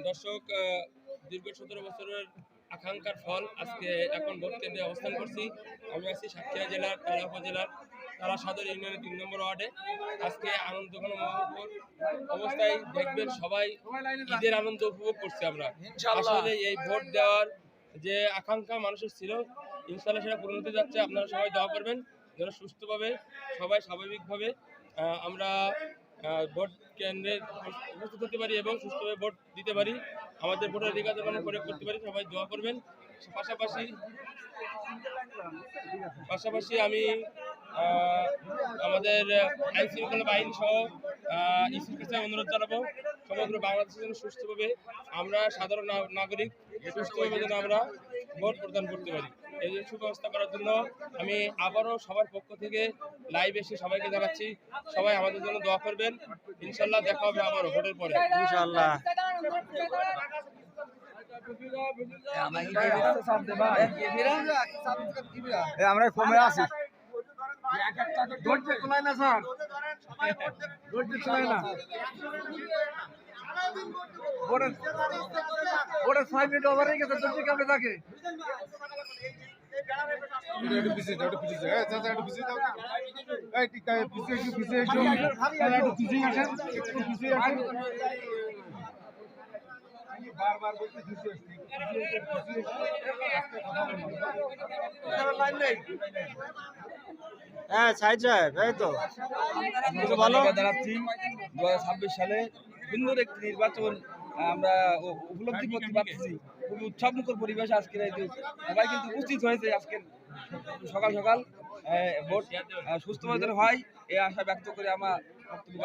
দর্শক, দীর্ঘ 17 বছরের আকাঙ্ক্ষার ফল আজকে এখন ভোট কেন্দ্রে অবস্থান করছি। আমি আছি সাতক্ষীরা জেলার তারা উপজেলার তারা সদর ইউনিয়নের 3 নম্বর ওয়ার্ডে। আজকে আনন্দ অবস্থায় দেখবেন সবাই ঈদের আনন্দ উপভোগ করছি আমরা। আসলে এই ভোট দেওয়ার যে আকাঙ্ক্ষা মানুষের ছিল, ইনশাআল্লাহ সেটা পূরণ হতে যাচ্ছে। আপনারা সবাই দোয়া করবেন যেন সুস্থভাবে সবাই স্বাভাবিকভাবে আমরা ভোট কেন্দ্রে উপস্থিত হতে পারি এবং সুস্থভাবে ভোট দিতে পারি, আমাদের ভোটের অধিকার যেন প্রয়োগ করতে পারি। সবাই দোয়া করবেন। পাশাপাশি আমি আমাদের আইন শৃঙ্খলা বাহিনী সহ ইসির কাছে অনুরোধ জানাবো সমগ্র বাংলাদেশের জন্য সুস্থভাবে আমরা সাধারণ নাগরিক সুস্থভাবে যেন আমরা ভোট প্রদান করতে পারি। এই সুব্যবস্থা করার জন্য আমি আবারও সবার পক্ষ থেকে লাইভ এসে সবাইকে জানাচ্ছি, সবাই আমাদের জন্য দোয়া করবেন। ইনশাল্লাহ দেখা হবে আবারও ভোটের পরে ইনশাল্লাহ। আমরা কমে আছি না স্যার, না ওটা 5 মিনিট ওভার হয়ে গেছে, দর্জি কেমনে থাকে বারবার বলতে হ্যাঁ সাইদ সাহেব, এই তো ভালো জানাচ্ছি 2026 সালে সুন্দর একটি নির্বাচন আমরা উপলব্ধি করতে পারছি। খুবই উৎসবমুখর পরিবেশ আজকের, সবাই কিন্তু উপস্থিত হয়েছে আজকের সকাল সকাল। ভোট সুস্থভাবে হয় এই আশা ব্যক্ত করে আমার বক্তব্য